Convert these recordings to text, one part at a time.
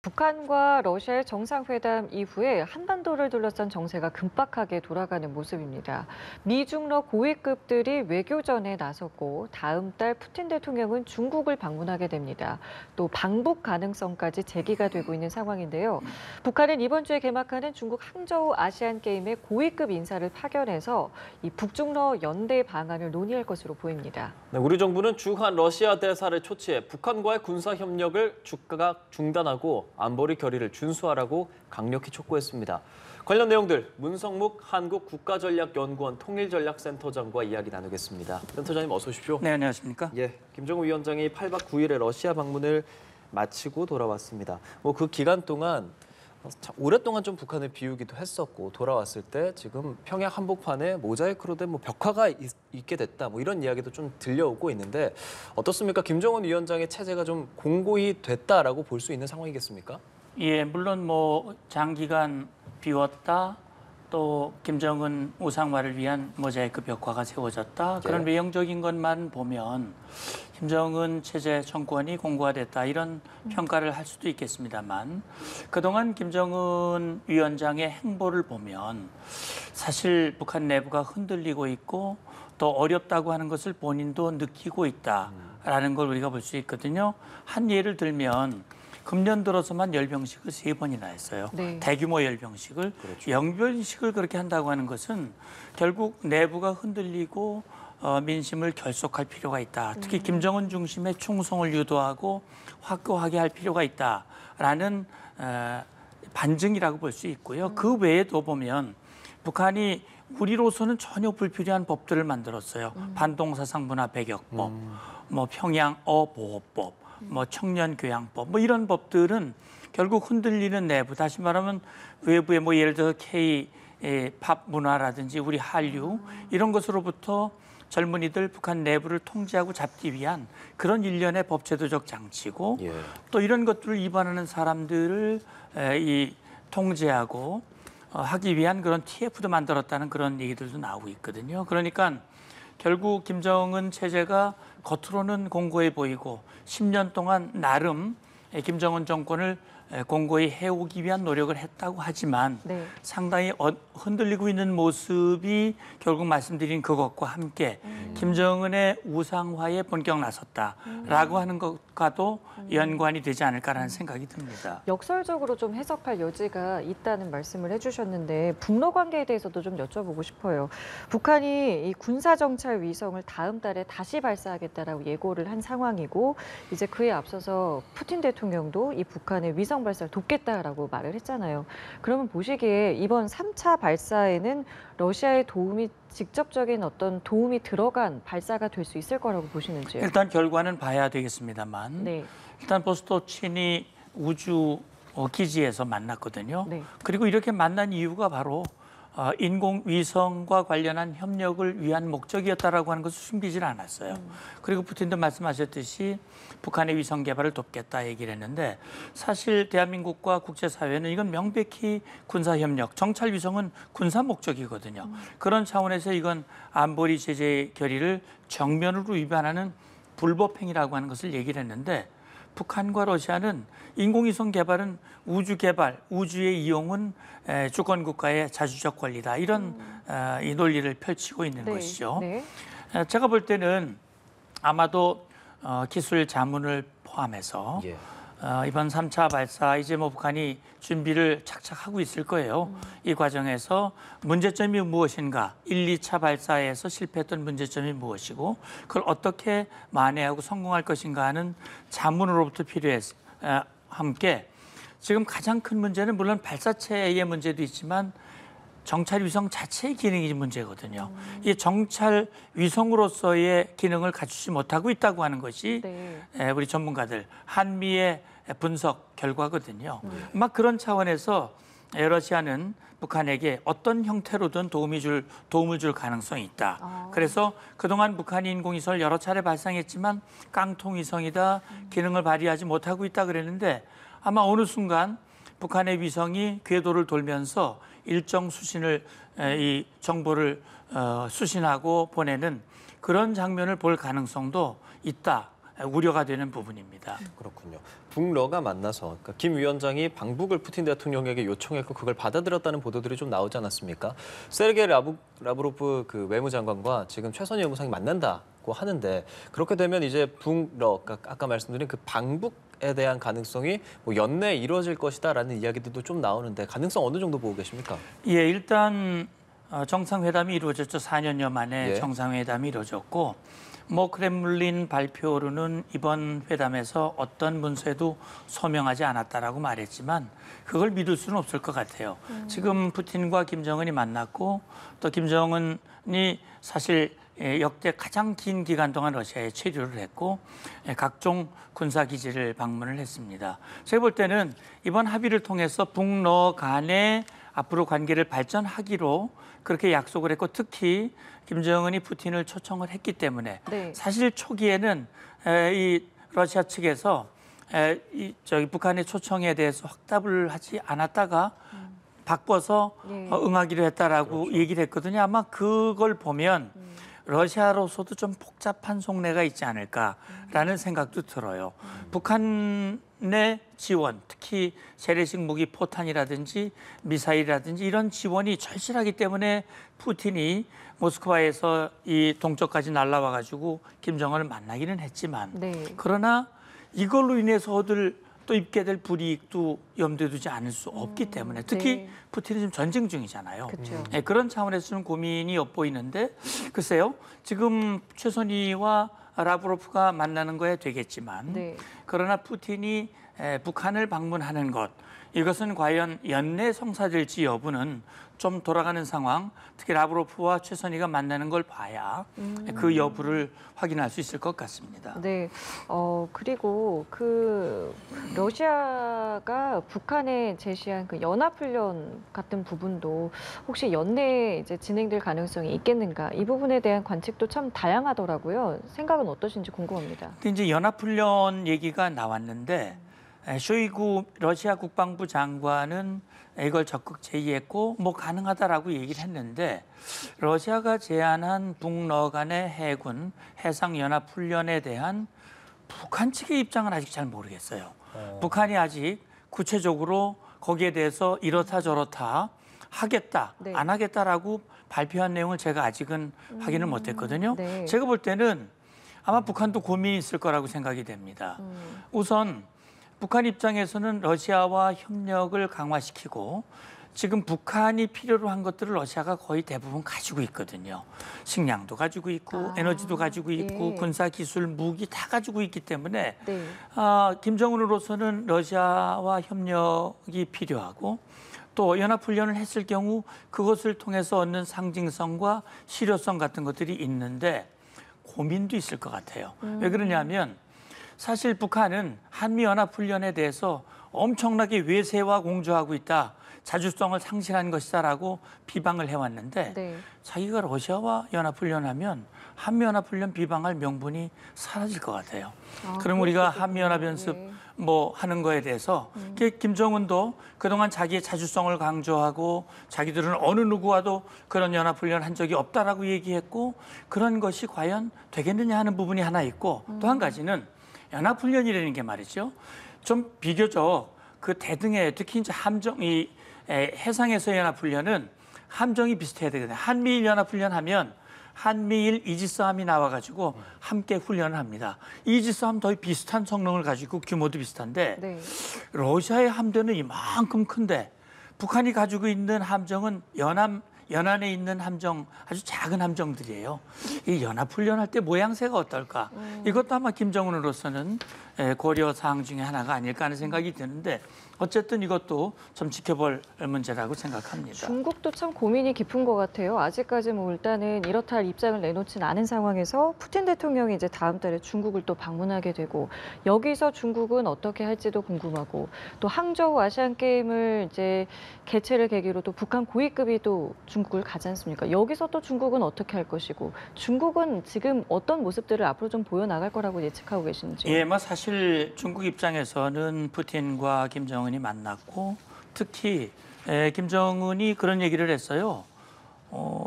북한과 러시아의 정상회담 이후에 한반도를 둘러싼 정세가 급박하게 돌아가는 모습입니다. 미중러 고위급들이 외교전에 나섰고 다음 달 푸틴 대통령은 중국을 방문하게 됩니다. 또 방북 가능성까지 제기가 되고 있는 상황인데요. 북한은 이번 주에 개막하는 중국 항저우 아시안게임에 고위급 인사를 파견해서 이 북중러 연대 방안을 논의할 것으로 보입니다. 네, 우리 정부는 주한 러시아 대사를 초치해 북한과의 군사 협력을 즉각 중단하고 안보리 결의를 준수하라고 강력히 촉구했습니다. 관련 내용들 문성묵 한국국가전략연구원 통일전략센터장과 이야기 나누겠습니다. 센터장님 어서 오십시오. 네, 안녕하십니까? 예, 김정은 위원장이 8박 9일의 러시아 방문을 마치고 돌아왔습니다. 그 기간 동안 오랫동안 좀 북한을 비우기도 했었고 돌아왔을 때 지금 평양 한복판에 모자이크로 된 벽화가 있게 됐다 이런 이야기도 좀 들려오고 있는데 어떻습니까? 김정은 위원장의 체제가 좀 공고히 됐다라고 볼 수 있는 상황이겠습니까? 예, 물론 장기간 비웠다. 또 김정은 우상화를 위한 모자이크 벽화가 세워졌다. 그런 외형적인 것만 보면 김정은 체제 정권이 공고화됐다 이런 평가를 할 수도 있겠습니다만 그동안 김정은 위원장의 행보를 보면 사실 북한 내부가 흔들리고 있고 또 어렵다고 하는 것을 본인도 느끼고 있다라는 걸 우리가 볼 수 있거든요. 한 예를 들면 금년 들어서만 열병식을 3번이나 했어요. 네. 대규모 열병식을. 그렇죠. 열병식을 그렇게 한다고 하는 것은 결국 내부가 흔들리고 민심을 결속할 필요가 있다. 특히 김정은 중심의 충성을 유도하고 확고하게 할 필요가 있다라는 반증이라고 볼 수 있고요. 그 외에도 보면 북한이 우리로서는 전혀 불필요한 법들을 만들었어요. 반동사상문화 배격법, 평양 어보호법, 청년교양법 이런 법들은 결국 흔들리는 내부, 다시 말하면 외부의 예를 들어서 K-팝 문화라든지 우리 한류 이런 것으로부터 젊은이들 북한 내부를 통제하고 잡기 위한 그런 일련의 법제도적 장치고 또 이런 것들을 위반하는 사람들을 통제하고 하기 위한 그런 TF도 만들었다는 그런 얘기들도 나오고 있거든요. 그러니까 결국 김정은 체제가 겉으로는 공고해 보이고 10년 동안 나름 김정은 정권을 공고히 해오기 위한 노력을 했다고 하지만 상당히 흔들리고 있는 모습이 결국 말씀드린 그것과 함께 김정은의 우상화에 본격 나섰다라고 하는 것과도 연관이 되지 않을까라는 생각이 듭니다. 역설적으로 좀 해석할 여지가 있다는 말씀을 해주셨는데 북러 관계에 대해서도 좀 여쭤보고 싶어요. 북한이 이 군사정찰 위성을 다음 달에 다시 발사하겠다라고 예고를 한 상황이고 이제 그에 앞서서 푸틴 대통령도 이 북한의 위성 발사를 돕겠다라고 말을 했잖아요. 그러면 보시기에 이번 3차 발사에는 러시아의 직접적인 어떤 도움이 들어간 발사가 될 수 있을 거라고 보시는지요? 일단 결과는 봐야 되겠습니다만 일단 보스토친이 우주 기지에서 만났거든요. 그리고 이렇게 만난 이유가 바로 인공위성과 관련한 협력을 위한 목적이었다라고 하는 것을 숨기질 않았어요. 그리고 푸틴도 말씀하셨듯이 북한의 위성 개발을 돕겠다 얘기를 했는데 사실 대한민국과 국제사회는 이건 명백히 군사협력, 정찰위성은 군사 목적이거든요. 그런 차원에서 이건 안보리 제재 결의를 정면으로 위반하는 불법행위라고 하는 것을 얘기를 했는데 북한과 러시아는 인공위성 개발은 우주 개발, 우주의 이용은 주권 국가의 자주적 권리다. 이런 이 논리를 펼치고 있는 것이죠. 제가 볼 때는 아마도 기술 자문을 포함해서 이번 3차 발사 이제 북한이 준비를 착착 하고 있을 거예요. 이 과정에서 문제점이 무엇인가, 1, 2차 발사에서 실패했던 문제점이 무엇이고 그걸 어떻게 만회하고 성공할 것인가 하는 자문으로부터 필요해서 함께 지금 가장 큰 문제는 물론 발사체의 문제도 있지만 정찰 위성 자체의 기능이 문제거든요. 이 정찰 위성으로서의 기능을 갖추지 못하고 있다고 하는 것이 우리 전문가들 한미의 분석 결과거든요. 막 그런 차원에서 러시아는 북한에게 어떤 형태로든 도움을 줄 가능성이 있다. 그래서 그동안 북한이 인공위성을 여러 차례 발사했지만 깡통위성이다, 기능을 발휘하지 못하고 있다 그랬는데 아마 어느 순간 북한의 위성이 궤도를 돌면서 일정 수신을 이 정보를 수신하고 보내는 그런 장면을 볼 가능성도 있다. 우려가 되는 부분입니다. 그렇군요. 북러가 만나서 그러니까 김 위원장이 방북을 푸틴 대통령에게 요청했고 그걸 받아들였다는 보도들이 좀 나오지 않았습니까? 세르게이 라브로프 그 외무장관과 지금 최선희 외무상이 만난다고 하는데 그렇게 되면 이제 북러, 아까 말씀드린 그 방북에 대한 가능성이 뭐 연내에 이루어질 것이다라는 이야기들도 좀 나오는데 가능성 어느 정도 보고 계십니까? 예, 일단 정상회담이 이루어졌죠. 4년여 만에 예. 정상회담이 이루어졌고 뭐 크렘린 발표로는 이번 회담에서 어떤 문서에도 서명하지 않았다라고 말했지만 그걸 믿을 수는 없을 것 같아요. 지금 푸틴과 김정은이 만났고 또 김정은이 사실 역대 가장 긴 기간 동안 러시아에 체류를 했고 각종 군사기지를 방문을 했습니다. 제가 볼 때는 이번 합의를 통해서 북러 간의 앞으로 관계를 발전하기로 그렇게 약속을 했고 특히 김정은이 푸틴을 초청을 했기 때문에 네. 사실 초기에는 이 러시아 측에서 북한의 초청에 대해서 확답을 하지 않았다가 바꿔서 예. 응하기로 했다라고 그렇죠. 얘기를 했거든요. 아마 그걸 보면 러시아로서도 좀 복잡한 속내가 있지 않을까라는 생각도 들어요. 북한의 지원, 특히 재래식 무기 포탄이라든지 미사일이라든지 이런 지원이 절실하기 때문에 푸틴이 모스크바에서 이 동쪽까지 날아와 가지고 김정은을 만나기는 했지만 네. 그러나 이걸로 인해서 얻을 또 입게 될 불이익도 염두에 두지 않을 수 없기 때문에 특히 네. 푸틴이 지금 전쟁 중이잖아요. 그렇죠. 네, 그런 차원에서 좀 고민이 엿보이는데 글쎄요. 지금 최선희와 라브로프가 만나는 거야 되겠지만 네. 그러나 푸틴이 북한을 방문하는 것 이것은 과연 연내 성사될지 여부는 좀 돌아가는 상황, 특히 라브로프와 최선희가 만나는 걸 봐야 그 여부를 확인할 수 있을 것 같습니다. 네. 그리고 그 러시아가 북한에 제시한 그 연합훈련 같은 부분도 혹시 연내에 이제 진행될 가능성이 있겠는가? 이 부분에 대한 관측도 참 다양하더라고요. 생각은 어떠신지 궁금합니다. 근데 이제 연합훈련 얘기가 나왔는데 쇼이구 러시아 국방부 장관은 이걸 적극 제의했고 뭐 가능하다라고 얘기를 했는데 러시아가 제안한 북러 간의 해군 해상연합훈련에 대한 북한 측의 입장은 아직 잘 모르겠어요. 북한이 아직 구체적으로 거기에 대해서 이렇다 저렇다 하겠다 네. 안 하겠다라고 발표한 내용을 제가 아직은 확인을 못했거든요. 네. 제가 볼 때는 아마 북한도 고민이 있을 거라고 생각이 됩니다. 우선 북한 입장에서는 러시아와 협력을 강화시키고 지금 북한이 필요로 한 것들을 러시아가 거의 대부분 가지고 있거든요. 식량도 가지고 있고 에너지도 가지고 있고 예. 군사 기술, 무기 다 가지고 있기 때문에 네. 김정은으로서는 러시아와 협력이 필요하고 또 연합훈련을 했을 경우 그것을 통해서 얻는 상징성과 실효성 같은 것들이 있는데 고민도 있을 것 같아요. 왜 그러냐면 사실 북한은 한미연합훈련에 대해서 엄청나게 외세와 공조하고 있다. 자주성을 상실한 것이다라고 비방을 해왔는데 네. 자기가 자기가 러시아와 연합훈련하면 한미연합훈련 비방할 명분이 사라질 것 같아요. 그럼 우리가 한미연합연습 예. 뭐 하는 거에 대해서 김정은도 그동안 자기의 자주성을 강조하고 자기들은 어느 누구와도 그런 연합훈련 한 적이 없다라고 얘기했고 그런 것이 과연 되겠느냐 하는 부분이 하나 있고 또 한 가지는 연합훈련이라는 게 말이죠. 좀 비교적 그 대등에 특히 이제 함정이 해상에서 연합훈련은 함정이 비슷해야 되거든요. 한미일 연합훈련하면 한미일 이지스함이 나와가지고 함께 훈련을 합니다. 이지스함 거의 비슷한 성능을 가지고 규모도 비슷한데 네. 러시아의 함대는 이만큼 큰데 북한이 가지고 있는 함정은 연안에 있는 함정 아주 작은 함정들이에요. 이 연합훈련할 때 모양새가 어떨까? 이것도 아마 김정은으로서는 고려 사항 중에 하나가 아닐까 하는 생각이 드는데 어쨌든 이것도 좀 지켜볼 문제라고 생각합니다. 중국도 참 고민이 깊은 것 같아요. 아직까지 뭐 일단은 이렇다 할 입장을 내놓진 않은 상황에서 푸틴 대통령이 이제 다음 달에 중국을 또 방문하게 되고 여기서 중국은 어떻게 할지도 궁금하고 또 항저우 아시안 게임을 이제 개최를 계기로 또 북한 고위급이 또 중국을 가지 않습니까? 여기서 또 중국은 어떻게 할 것이고 중국은 지금 어떤 모습들을 앞으로 좀 보여나갈 거라고 예측하고 계신지. 예, 뭐 사실 중국 입장에서는 푸틴과 김정은이 만났고 특히 김정은이 그런 얘기를 했어요.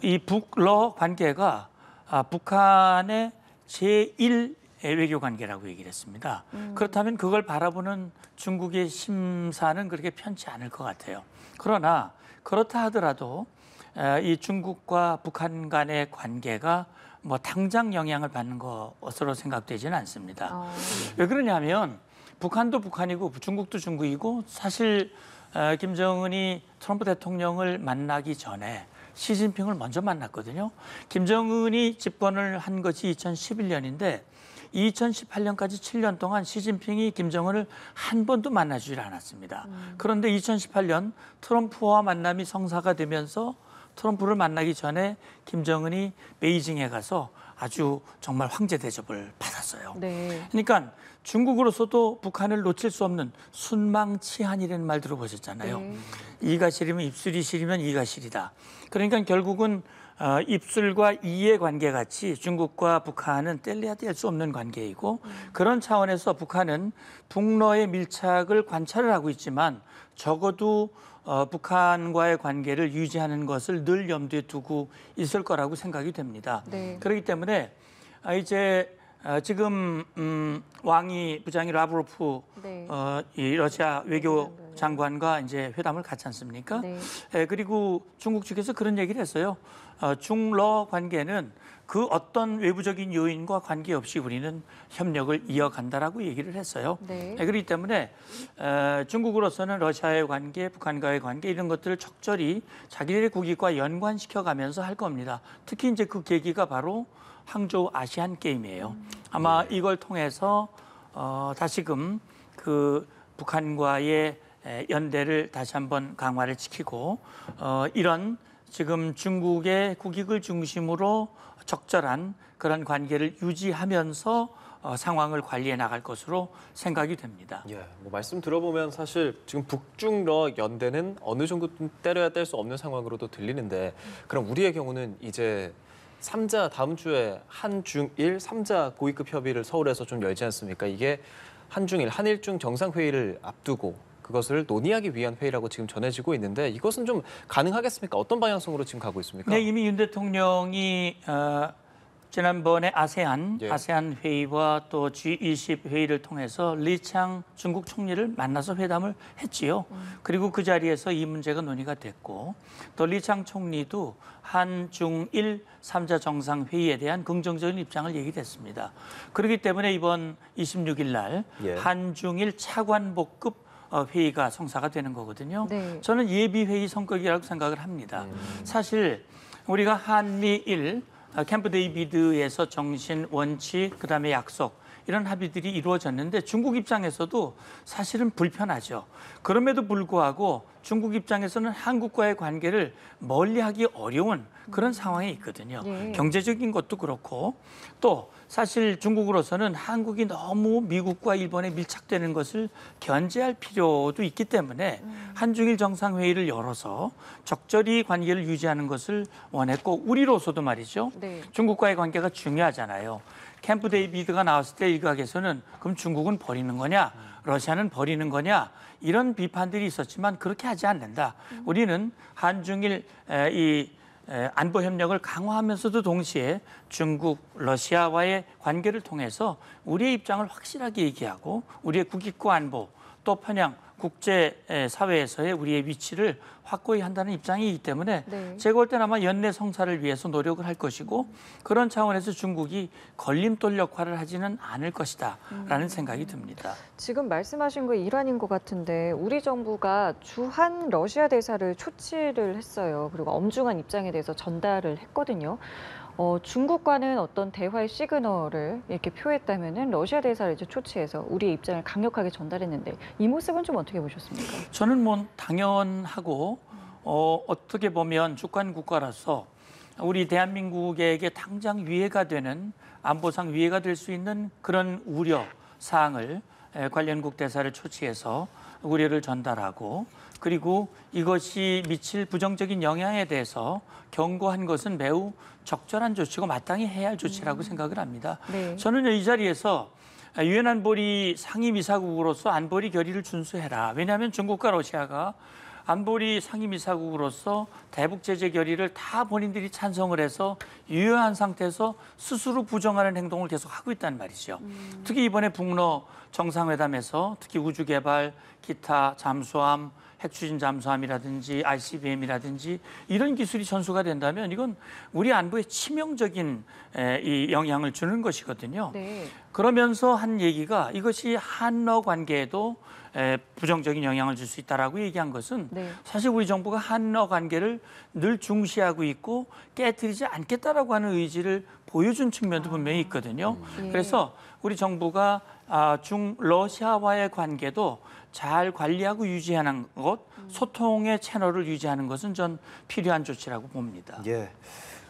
이 북러 관계가 북한의 제1 외교 관계라고 얘기를 했습니다. 그렇다면 그걸 바라보는 중국의 심사는 그렇게 편치 않을 것 같아요. 그러나 그렇다 하더라도 이 중국과 북한 간의 관계가 뭐 당장 영향을 받는 것으로 생각되지는 않습니다. 왜 그러냐면 북한도 북한이고 중국도 중국이고 사실 김정은이 트럼프 대통령을 만나기 전에 시진핑을 먼저 만났거든요. 김정은이 집권을 한 것이 2011년인데 2018년까지 7년 동안 시진핑이 김정은을 한 번도 만나주질 않았습니다. 그런데 2018년 트럼프와 만남이 성사가 되면서 트럼프를 만나기 전에 김정은이 베이징에 가서 아주 정말 황제 대접을 받았어요. 네. 그러니까 중국으로서도 북한을 놓칠 수 없는 순망치한이라는 말 들어보셨잖아요. 네. 이가 시리면 입술이 시리면 이가 시리다. 그러니까 결국은 입술과 이의 관계같이 중국과 북한은 뗄래야 뗄 수 없는 관계이고 그런 차원에서 북한은 북러의 밀착을 관찰을 하고 있지만 적어도 북한과의 관계를 유지하는 것을 늘 염두에 두고 있을 거라고 생각이 됩니다. 네. 그렇기 때문에 이제 지금 왕이 부장이 라브로프 네. 이 러시아 외교 장관과 이제 회담을 갖지 않습니까? 네. 그리고 중국 측에서 그런 얘기를 했어요. 중러 관계는 그 어떤 외부적인 요인과 관계없이 우리는 협력을 이어간다라고 얘기를 했어요. 네. 그렇기 때문에 중국으로서는 러시아의 관계, 북한과의 관계 이런 것들을 적절히 자기들의 국익과 연관시켜가면서 할 겁니다. 특히 이제 그 계기가 바로 항저우 아시안 게임이에요. 아마 이걸 통해서 다시금 그 북한과의 연대를 다시 한번 강화를 시키고 이런 지금 중국의 국익을 중심으로 적절한 그런 관계를 유지하면서 상황을 관리해 나갈 것으로 생각이 됩니다. 예, 뭐 말씀 들어보면 사실 지금 북중러 연대는 어느 정도 때려야 뗄 수 없는 상황으로도 들리는데 그럼 우리의 경우는 이제 3자 다음 주에 한중일 3자 고위급 협의를 서울에서 좀 열지 않습니까? 이게 한중일, 한일중 정상회의를 앞두고 그것을 논의하기 위한 회의라고 지금 전해지고 있는데 이것은 좀 가능하겠습니까? 어떤 방향성으로 지금 가고 있습니까? 네, 이미 윤 대통령이 지난번에 아세안 회의와 또 G20 회의를 통해서 리창 중국 총리를 만나서 회담을 했지요. 그리고 그 자리에서 이 문제가 논의가 됐고 또 리창 총리도 한중일 3자 정상회의에 대한 긍정적인 입장을 얘기했습니다. 그렇기 때문에 이번 26일 날 한중일 차관복급 회의가 성사가 되는 거거든요. 네. 저는 예비회의 성격이라고 생각을 합니다. 사실 우리가 한미일 캠프 데이비드에서 정신, 원칙, 그다음에 약속 이런 합의들이 이루어졌는데 중국 입장에서도 사실은 불편하죠. 그럼에도 불구하고 중국 입장에서는 한국과의 관계를 멀리하기 어려운 그런 상황에 있거든요. 네. 경제적인 것도 그렇고 또 사실 중국으로서는 한국이 너무 미국과 일본에 밀착되는 것을 견제할 필요도 있기 때문에 한중일 정상회의를 열어서 적절히 관계를 유지하는 것을 원했고 우리로서도 말이죠. 네. 중국과의 관계가 중요하잖아요. 캠프 데이비드가 나왔을 때 일각에서는 그럼 중국은 버리는 거냐, 러시아는 버리는 거냐 이런 비판들이 있었지만 그렇게 하지 않는다. 우리는 한중일 이 안보 협력을 강화하면서도 동시에 중국, 러시아와의 관계를 통해서 우리의 입장을 확실하게 얘기하고 우리의 국익과 안보 또 편향 국제 사회에서의 우리의 위치를 확고히 한다는 입장이기 때문에 네. 제가 볼 때는 아마 연내 성사를 위해서 노력을 할 것이고 그런 차원에서 중국이 걸림돌 역할을 하지는 않을 것이다라는 생각이 듭니다. 지금 말씀하신 거 일환인 것 같은데 우리 정부가 주한 러시아 대사를 초치를 했어요. 그리고 엄중한 입장에 대해서 전달을 했거든요. 중국과는 어떤 대화의 시그널을 이렇게 표했다면은 러시아 대사를 이제 초치해서 우리의 입장을 강력하게 전달했는데 이 모습은 좀 어떻게 보셨습니까? 저는 뭐 당연하고 어떻게 보면 주권 국가라서 우리 대한민국에게 당장 위해가 되는 안보상 위해가 될 수 있는 그런 우려 사항을 관련국 대사를 초치해서 우려를 전달하고 그리고 이것이 미칠 부정적인 영향에 대해서 경고한 것은 매우 적절한 조치고 마땅히 해야 할 조치라고 생각을 합니다. 네. 저는 이 자리에서 유엔 안보리 상임이사국으로서 안보리 결의를 준수해라. 왜냐하면 중국과 러시아가 안보리 상임이사국으로서 대북 제재 결의를 다 본인들이 찬성을 해서 유효한 상태에서 스스로 부정하는 행동을 계속 하고 있다는 말이죠. 특히 이번에 북러 정상회담에서 특히 우주개발, 기타 잠수함, 핵추진 잠수함이라든지 ICBM이라든지 이런 기술이 전수가 된다면 이건 우리 안보에 치명적인 이 영향을 주는 것이거든요. 네. 그러면서 한 얘기가 이것이 한러 관계에도 부정적인 영향을 줄 수 있다라고 얘기한 것은 네. 사실 우리 정부가 한러 관계를 늘 중시하고 있고 깨뜨리지 않겠다라고 하는 의지를 보여준 측면도 분명히 있거든요. 예. 그래서 우리 정부가 중러시아와의 관계도 잘 관리하고 유지하는 것, 소통의 채널을 유지하는 것은 전 필요한 조치라고 봅니다. 예.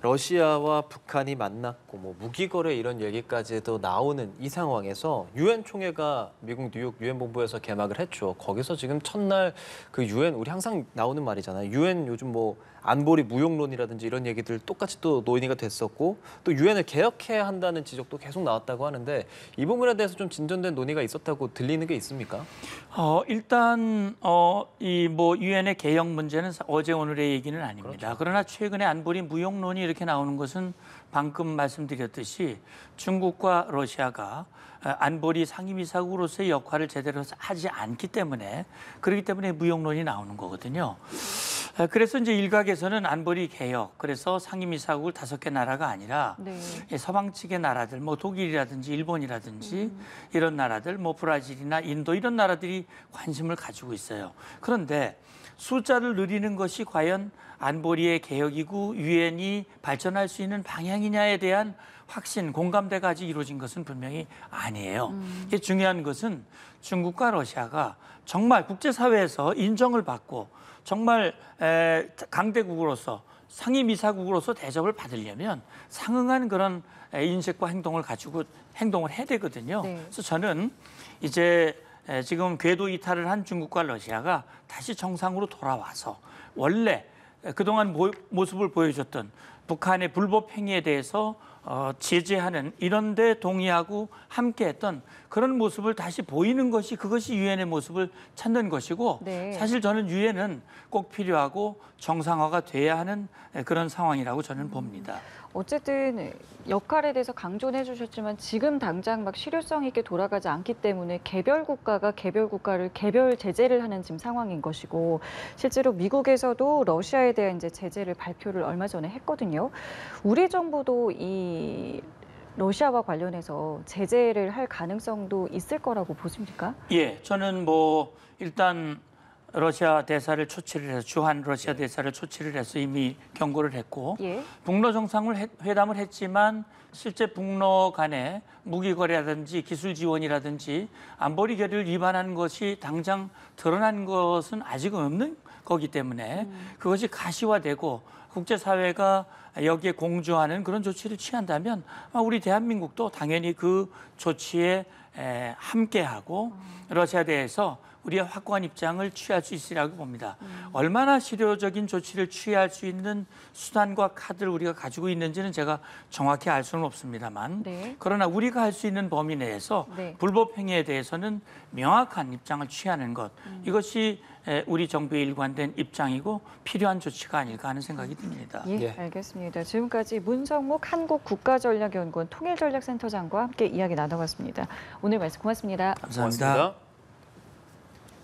러시아와 북한이 만났고 뭐 무기 거래 이런 얘기까지도 나오는 이 상황에서 유엔 총회가 미국 뉴욕 유엔 본부에서 개막을 했죠. 거기서 지금 첫날 그 유엔 우리 항상 나오는 말이잖아요. 유엔 요즘 뭐 안보리 무용론이라든지 이런 얘기들 똑같이 또 논의가 됐었고 또 유엔을 개혁해야 한다는 지적도 계속 나왔다고 하는데 이 부분에 대해서 좀 진전된 논의가 있었다고 들리는 게 있습니까? 일단 이 뭐 유엔의 개혁 문제는 어제 오늘의 얘기는 아닙니다. 그렇죠. 그러나 최근에 안보리 무용론이 이렇게 나오는 것은 방금 말씀드렸듯이 중국과 러시아가 안보리 상임이사국으로서의 역할을 제대로 하지 않기 때문에 그렇기 때문에 무용론이 나오는 거거든요. 그래서 이제 일각에서는 안보리 개혁, 그래서 상임이사국을 5개 나라가 아니라 네. 서방 측의 나라들, 뭐 독일이라든지 일본이라든지 이런 나라들, 뭐 브라질이나 인도 이런 나라들이 관심을 가지고 있어요. 그런데 숫자를 늘리는 것이 과연 안보리의 개혁이고 유엔이 발전할 수 있는 방향이냐에 대한 확신, 공감대가 아직 이루어진 것은 분명히 아니에요. 이게 중요한 것은 중국과 러시아가 정말 국제사회에서 인정을 받고 정말 강대국으로서 상임이사국으로서 대접을 받으려면 상응한 그런 인식과 행동을 가지고 행동을 해야 되거든요. 네. 그래서 저는 이제 지금 궤도 이탈을 한 중국과 러시아가 다시 정상으로 돌아와서 원래 그동안 모습을 보여줬던 북한의 불법 행위에 대해서 제재하는 이런 데 동의하고 함께했던 그런 모습을 다시 보이는 것이 그것이 유엔의 모습을 찾는 것이고 네. 사실 저는 유엔은 꼭 필요하고 정상화가 돼야 하는 그런 상황이라고 저는 봅니다. 어쨌든 역할에 대해서 강조는 해주셨지만 지금 당장 막 실효성 있게 돌아가지 않기 때문에 개별 국가가 개별 국가를 개별 제재를 하는 지금 상황인 것이고 실제로 미국에서도 러시아에 대한 이제 제재를 발표를 얼마 전에 했거든요. 우리 정부도 이 러시아와 관련해서 제재를 할 가능성도 있을 거라고 보십니까? 예, 저는 뭐 일단 러시아 대사를 초치를 해서 주한 러시아 대사를 초치를 해서 이미 경고를 했고 예. 북러 정상회담을 했지만 실제 북러 간에 무기 거래라든지 기술 지원이라든지 안보리 결의를 위반한 것이 당장 드러난 것은 아직은 없는 거기 때문에 그것이 가시화되고 국제사회가 여기에 공조하는 그런 조치를 취한다면 우리 대한민국도 당연히 그 조치에 함께하고 러시아에 대해서 우리의 확고한 입장을 취할 수 있으리라고 봅니다. 얼마나 실효적인 조치를 취할 수 있는 수단과 카드를 우리가 가지고 있는지는 제가 정확히 알 수는 없습니다만 네. 그러나 우리가 할 수 있는 범위 내에서 네. 불법 행위에 대해서는 명확한 입장을 취하는 것 이것이 우리 정부의 일관된 입장이고 필요한 조치가 아닐까 하는 생각이 듭니다. 예, 예. 알겠습니다. 지금까지 문성목 한국국가전략연구원 통일전략센터장과 함께 이야기 나눠봤습니다. 오늘 말씀 고맙습니다. 감사합니다. 고맙습니다.